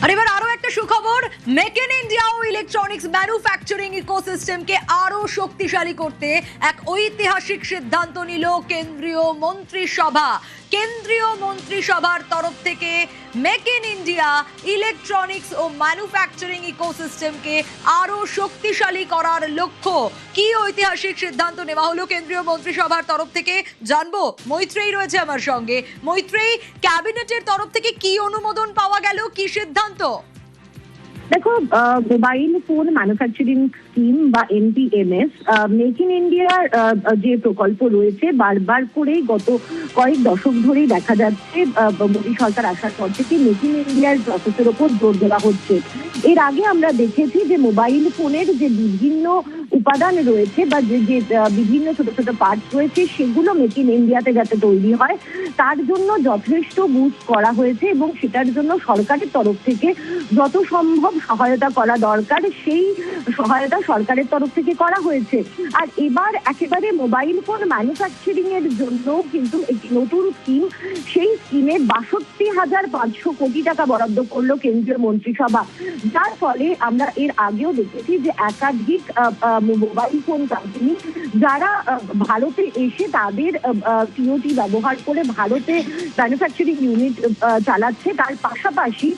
আর এবার আরো একটা সুখবর, মেক ইন ইন্ডিয়া ও ইলেকট্রনিক্স ম্যানুফ্যাকচারিং ইকোসিস্টেমকে আরো শক্তিশালী করতে এক ঐতিহাসিক সিদ্ধান্ত নিল কেন্দ্রীয় মন্ত্রিসভা। কেন্দ্রীয় মন্ত্রিসভার তরফ থেকে মেক ইন ইন্ডিয়া ইলেকট্রনিক্স ও ম্যানুফ্যাকচারিং ইকোসিস্টেমকে আরো শক্তিশালী করার লক্ষ্য। কি ঐতিহাসিক সিদ্ধান্ত নেওয়া হলো কেন্দ্রীয় মন্ত্রিসভার তরফ থেকে জানবো। মৈত্রেয়ী রয়েছে আমার সঙ্গে। মৈত্রেয়ী, ক্যাবিনেটের তরফ থেকে কি অনুমোদন পাওয়া গেল, কি সিদ্ধান্ত? দেখো, মোবাইল ফোন ম্যানুফ্যাকচারিং স্কিম বা এমপিএমএস, মেক ইন ইন্ডিয়ার যে প্রকল্প রয়েছে বারবার করেই গত কয়েক দশক ধরেই দেখা যাচ্ছে মোদী সরকার আসার পর থেকে মেক ইন ইন্ডিয়ার প্রসেসের ওপর জোর দেওয়া হচ্ছে। এর আগে আমরা দেখেছি যে মোবাইল ফোনের যে বিভিন্ন উপাদান রয়েছে বা যে বিভিন্ন ছোট ছোট পার্টস রয়েছে সেগুলো মেক ইন ইন্ডিয়াতে যাতে তৈরি হয় তার জন্য যথেষ্ট বুস্ট করা হয়েছে এবং সেটার জন্য সরকারের তরফ থেকে যত সম্ভব সহায়তা করা দরকার সেই সহায়তা সরকারের তরফ থেকে করা হয়েছে। আর এবার একেবারে মোবাইল ফোন ম্যানুফ্যাকচারিং এর জন্য কিন্তু একটি নতুন স্কিম, সেই স্কিমে ৬২,৫০০ কোটি টাকা বরাদ্দ করলো কেন্দ্রীয় মন্ত্রিসভা। যার ফলে আমরা এর আগেও দেখেছি যে একাধিক মোবাইল ফোন কোম্পানি যারা ভারতে এসে তাদের টিওটি ব্যবহার করে ভারতে ম্যানুফ্যাকচারিং ইউনিট চালাচ্ছে, তার পাশাপাশি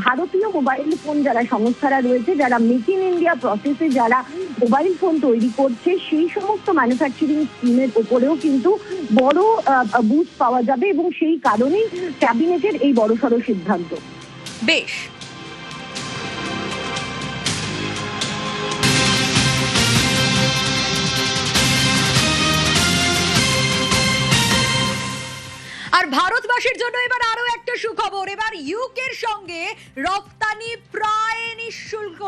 ভারতীয় মোবাইল ফোন যারা সংস্থারা রয়েছে যারা মেক ইন ইন্ডিয়া প্রসেসে যারা মোবাইল ফোন তৈরি করছে সেই সমস্ত ম্যানুফ্যাকচারিং স্কিমের উপরেও কিন্তু বড় বুস্ট পাওয়া যাবে এবং সেই কারণেই ক্যাবিনেটের এই বড়সড় সিদ্ধান্ত। বেশ, আর ভারতবাসীর জন্য এবার আরো একটা সুখবর। এবার ইউকের সঙ্গে রপ্তানি প্রায় নিঃশুল্ক।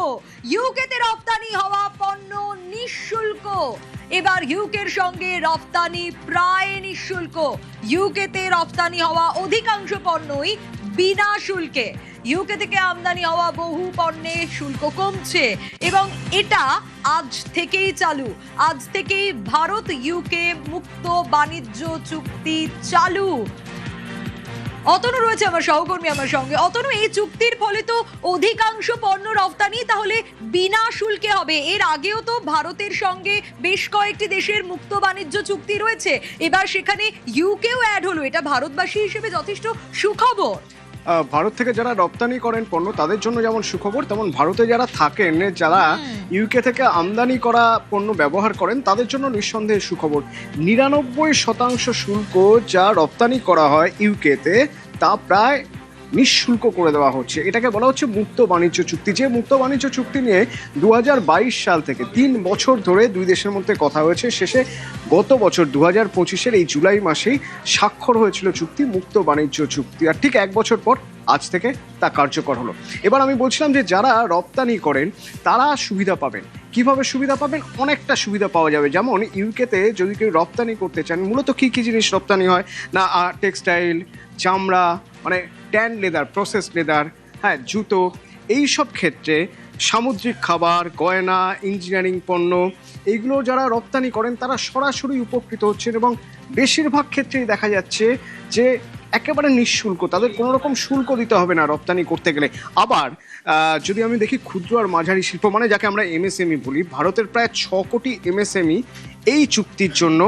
ইউকেতে রপ্তানি হওয়া পণ্য নিঃশুল্ক। এবার ইউকের সঙ্গে রপ্তানি প্রায় নিঃশুল্ক। ইউকেতে রপ্তানি হওয়া অধিকাংশ পণ্যই বিনা শুল্কে। ইউকে থেকে আমদানি হওয়া বহু পণ্যে শুল্ক কমছে এবং এটা আজ থেকেই চালু। আজ থেকেই ভারত ইউকে মুক্ত বাণিজ্য চুক্তি চালু। অতনু রয়েছে আমার সহকর্মী আমার সঙ্গে। অতনু, এই চুক্তির ফলে তো অধিকাংশ পণ্য রপ্তানি তাহলে বিনা শুল্কে হবে। এর আগেও তো ভারতের সঙ্গে বেশ কয়েকটি দেশের মুক্ত বাণিজ্য চুক্তি রয়েছে, এবার সেখানে ইউকেও অ্যাড হলো। এটা ভারতবাসী হিসেবে যথেষ্ট সুখবর। ভারত থেকে যারা রপ্তানি করেন পণ্য তাদের জন্য যেমন সুখবর, তেমন ভারতে যারা থাকেন, যারা ইউকে থেকে আমদানি করা পণ্য ব্যবহার করেন তাদের জন্য নিঃসন্দেহে সুখবর। ৯৯% শুল্ক যা রপ্তানি করা হয় ইউকেতে তা প্রায় নিঃশুল্ক করে দেওয়া হচ্ছে। এটাকে বলা হচ্ছে মুক্ত বাণিজ্য চুক্তি। যে মুক্ত বাণিজ্য চুক্তি নিয়ে ২০২২ সাল থেকে ৩ বছর ধরে দুই দেশের মধ্যে কথা হয়েছে। শেষে গত বছর ২০২৫-এর এই জুলাই মাসেই স্বাক্ষর হয়েছিল চুক্তি, মুক্ত বাণিজ্য চুক্তি। আর ঠিক ১ বছর পর আজ থেকে তা কার্যকর হলো। এবার আমি বলছিলাম যে যারা রপ্তানি করেন তারা সুবিধা পাবেন। কিভাবে সুবিধা পাবেন? অনেকটা সুবিধা পাওয়া যাবে। যেমন ইউকেতে যদি কেউ রপ্তানি করতে চান, মূলত কী কী জিনিস রপ্তানি হয় না, টেক্সটাইল, চামড়া, মানে ট্যান লেদার, প্রসেস লেদার, হ্যাঁ, জুতো, এই সব ক্ষেত্রে সামুদ্রিক খাবার, গয়না, ইঞ্জিনিয়ারিং পণ্য, এইগুলো যারা রপ্তানি করেন তারা সরাসরি উপকৃত হচ্ছেন এবং বেশিরভাগ ক্ষেত্রেই দেখা যাচ্ছে যে একেবারে নিঃশুল্ক, তাদের কোনো রকম শুল্ক দিতে হবে না রপ্তানি করতে গেলে। আবার যদি আমি দেখি ক্ষুদ্র আর মাঝারি শিল্প, মানে যাকে আমরা এমএসএমই বলি, ভারতের প্রায় ৬ কোটি এমএসএমই এই চুক্তির জন্য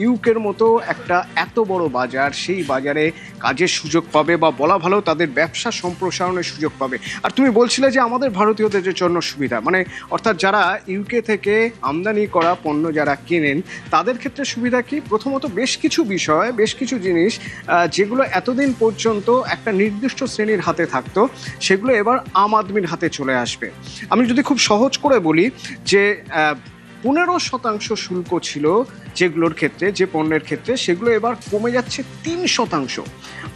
ইউকের মতো একটা এত বড় বাজার, সেই বাজারে কাজের সুযোগ পাবে বা বলা ভালো তাদের ব্যবসা সম্প্রসারণের সুযোগ পাবে। আর তুমি বলছিলে যে আমাদের ভারতীয়দের জন্য সুবিধা, মানে অর্থাৎ যারা ইউকে থেকে আমদানি করা পণ্য যারা কেনেন তাদের ক্ষেত্রে সুবিধা কি? প্রথমত বেশ কিছু বিষয়, বেশ কিছু জিনিস যেগুলো এতদিন পর্যন্ত একটা নির্দিষ্ট শ্রেণীর হাতে থাকতো সেগুলো এবার আম আদমির হাতে চলে আসবে। আমি যদি খুব সহজ করে বলি যে ১৫% শুল্ক ছিল যেগুলোর ক্ষেত্রে, যে পণ্যের ক্ষেত্রে, সেগুলো এবার কমে যাচ্ছে ৩%।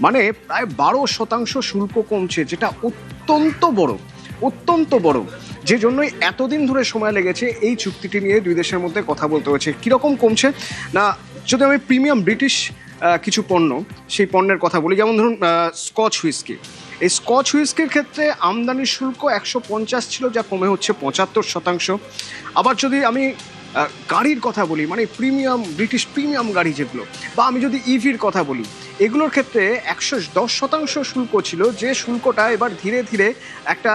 মানে প্রায় ১২% শুল্ক কমছে, যেটা অত্যন্ত বড়, যে জন্যই এতদিন ধরে সময় লেগেছে এই চুক্তিটি নিয়ে দুই দেশের মধ্যে কথা বলতে হয়েছে। কীরকম কমছে না, যদি আমি প্রিমিয়াম ব্রিটিশ কিছু পণ্য, সেই পণ্যের কথা বলি, যেমন ধরুন স্কচ হুইস্কি। এই স্কচ হুইস্কির ক্ষেত্রে আমদানি শুল্ক ১৫০ ছিল, যা কমে হচ্ছে ৭৫%। আবার যদি আমি গাড়ির কথা বলি, মানে প্রিমিয়াম ব্রিটিশ প্রিমিয়াম গাড়ি যেগুলো, বা আমি যদি ইভির কথা বলি, এগুলোর ক্ষেত্রে 110% শুল্ক ছিল, যে শুল্কটা এবার ধীরে ধীরে একটা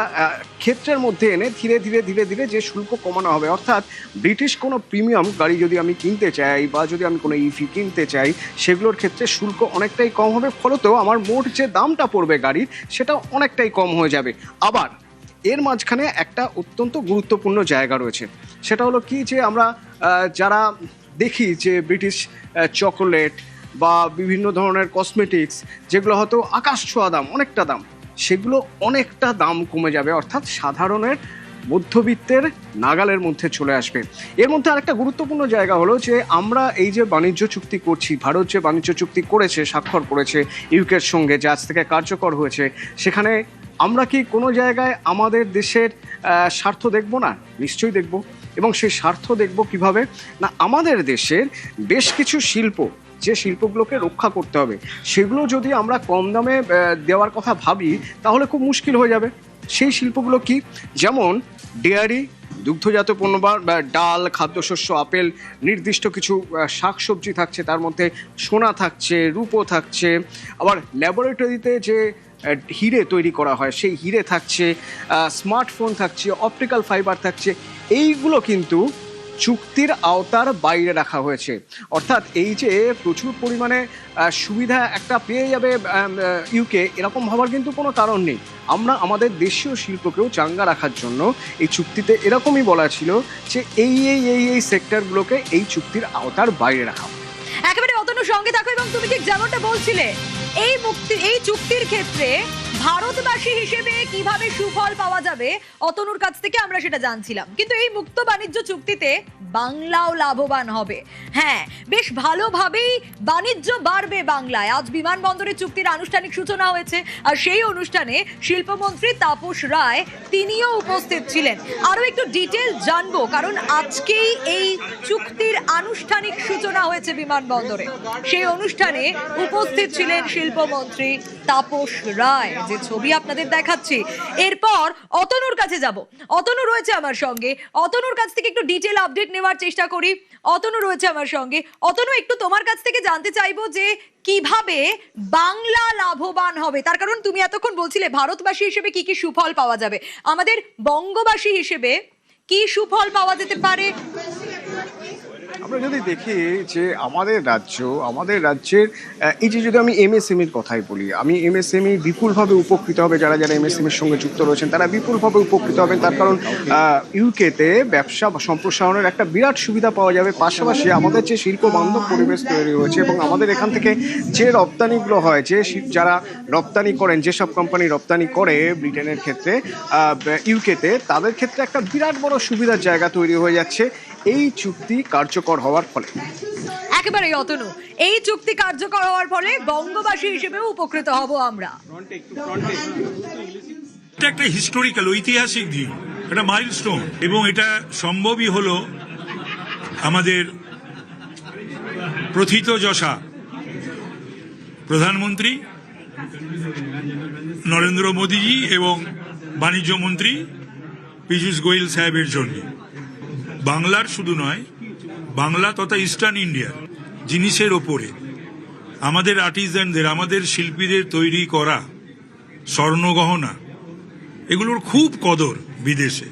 ক্ষেত্রের মধ্যে এনে ধীরে ধীরে ধীরে ধীরে যে শুল্ক কমানো হবে। অর্থাৎ ব্রিটিশ কোনো প্রিমিয়াম গাড়ি যদি আমি কিনতে চাই বা যদি আমি কোনো ইভি কিনতে চাই, সেগুলোর ক্ষেত্রে শুল্ক অনেকটাই কম হবে, ফলত আমার মোট যে দামটা পড়বে গাড়ির সেটা অনেকটাই কম হয়ে যাবে। আবার এর মাঝখানে একটা অত্যন্ত গুরুত্বপূর্ণ জায়গা রয়েছে, সেটা হলো কি, যে আমরা যারা দেখি যে ব্রিটিশ চকোলেট বা বিভিন্ন ধরনের কসমেটিক্স, যেগুলো হয়তো আকাশ ছোঁয়া দাম, অনেকটা দাম, সেগুলো অনেকটা দাম কমে যাবে, অর্থাৎ সাধারণের মধ্যবিত্তের নাগালের মধ্যে চলে আসবে। এর মধ্যে আরেকটা গুরুত্বপূর্ণ জায়গা হলো যে আমরা এই যে বাণিজ্য চুক্তি করছি, ভারত যে বাণিজ্য চুক্তি করেছে, স্বাক্ষর করেছে ইউকের সঙ্গে, যে আজ থেকে কার্যকর হয়েছে, সেখানে আমরা কি কোনো জায়গায় আমাদের দেশের স্বার্থ দেখব না? নিশ্চয়ই দেখব। এবং সেই স্বার্থ দেখব কিভাবে না, আমাদের দেশের বেশ কিছু শিল্প, যে শিল্পগুলোকে রক্ষা করতে হবে, সেগুলো যদি আমরা কম দামে দেওয়ার কথা ভাবি, তাহলে খুব মুশকিল হয়ে যাবে। সেই শিল্পগুলো কি? যেমন ডেয়ারি, দুগ্ধজাত পণ্য বা ডাল, খাদ্যশস্য, আপেল, নির্দিষ্ট কিছু শাকসবজি থাকছে, তার মধ্যে সোনা থাকছে, রূপো থাকছে, আবার ল্যাবরেটরিতে যে হিরে তৈরি করা হয় সেই হিরে থাকছে, স্মার্টফোন থাকছে, অপটিক্যাল ফাইবার থাকছে। এইগুলো কিন্তু চুক্তির আওতার বাইরে রাখা হয়েছে। অর্থাৎ এই যে প্রচুর পরিমাণে সুবিধা একটা পেয়ে যাবে ইউকে, এরকম ভাবার কিন্তু কোনো কারণ নেই। আমরা আমাদের দেশীয় শিল্পকেও চাঙ্গা রাখার জন্য এই চুক্তিতে এরকমই বলা ছিল যে এই সেক্টরগুলোকে এই চুক্তির আওতার বাইরে রাখা। একেবারে অতনু সঙ্গে থাকো, এবং তুমি ঠিক যেমনটা বলছিলে, এই চুক্তির ক্ষেত্রে ভারতবাসী হিসেবে কিভাবে সুফল পাওয়া যাবে অতনুর কাছ থেকে আমরা সেটা জানছিলাম। কিন্তু এই মুক্ত বাণিজ্য চুক্তিতে বাংলাও লাভবান হবে। হ্যাঁ, বেশ ভালোভাবেই বাণিজ্য বাড়বে বাংলায়। আজ বিমানবন্দরের চুক্তির আনুষ্ঠানিক সূচনা হয়েছে, আর সেই অনুষ্ঠানে শিল্পমন্ত্রী তাপস রায় তিনিও উপস্থিত ছিলেন। আরো একটু ডিটেল জানবো, কারণ আজকেই এই চুক্তির আনুষ্ঠানিক সূচনা হয়েছে বিমানবন্দরে। সেই অনুষ্ঠানে উপস্থিত ছিলেন শিল্পমন্ত্রী তাপস রায়, যে ছবি আপনাদের দেখাচ্ছি। এরপর অতনুর কাছে যাব, অতনু রয়েছে আমার সঙ্গে, অতনুর কাছ থেকে একটু ডিটেল আপডেট নেওয়ার চেষ্টা করি। অতনু রয়েছে আমার সঙ্গে। অতনু, একটু তোমার কাছ থেকে জানতে চাইবো যে কিভাবে বাংলা লাভবান হবে, তার কারণ তুমি এতক্ষণ বলছিলে ভারতবাসী হিসেবে কি কি সুফল পাওয়া যাবে, আমাদের বঙ্গবাসী হিসেবে কি সুফল পাওয়া যেতে পারে? আমরা যদি দেখি যে আমাদের রাজ্যের এই যে যদি আমি এমএসএমইর কথাই বলি, আমি এমএসএমই বিপুলভাবে উপকৃত হবে। যারা যারা এমএসএমইর সঙ্গে যুক্ত রয়েছেন তারা বিপুলভাবে উপকৃত হবেন, তার কারণ ইউকেতে ব্যবসা সম্প্রসারণের একটা বিরাট সুবিধা পাওয়া যাবে। পাশাপাশি আমাদের যে শিল্প বান্ধব পরিবেশ তৈরি হয়েছে, এবং আমাদের এখান থেকে যে রপ্তানিগুলো হয়, যে যারা রপ্তানি করেন, যেসব কোম্পানি রপ্তানি করে ব্রিটেনের ক্ষেত্রে ইউকেতে, তাদের ক্ষেত্রে একটা বিরাট বড় সুবিধার জায়গা তৈরি হয়ে যাচ্ছে এই চুক্তি কার্যকর হওয়ার ফলে। একেবারে অতনু, এই চুক্তি কার্যকর হওয়ার ফলে বঙ্গবাসী হিসেবে উপকৃত হব আমরা। এটা একটা হিস্টোরিক্যাল, ঐতিহাসিক দিন, একটা মাইলস্টোন, এবং এটা সম্ভবই হলো আমাদের প্রথিতযশা প্রধানমন্ত্রী নরেন্দ্র মোদীজি এবং বাণিজ্য মন্ত্রী পীযূষ গোয়েল সাহেবের জন্য। বাংলার শুধু নয়, বাংলা তথা ইস্টার্ন ইন্ডিয়ার জিনিসের ওপরে আমাদের আর্টিজানদের, আমাদের শিল্পীদের তৈরি করা স্বর্ণগহনা, এগুলোর খুব কদর বিদেশে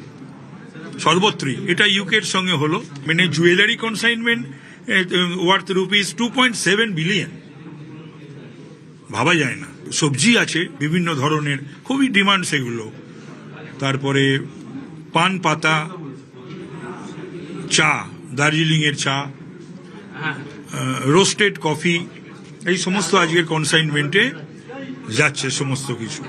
সর্বত্রই। এটা ইউকের সঙ্গে হলো, মানে jewellery consignment worth rupees 2.7 billion, ভাবা যায় না। সবজি আছে বিভিন্ন ধরনের, খুবই ডিমান্ড সেগুলো। তারপরে পান পাতা, চা, দার্জিলিংয়ের চা, রোস্টেড কফি, এই সমস্ত আজকের কনসাইনমেন্টে যাচ্ছে সমস্ত কিছু।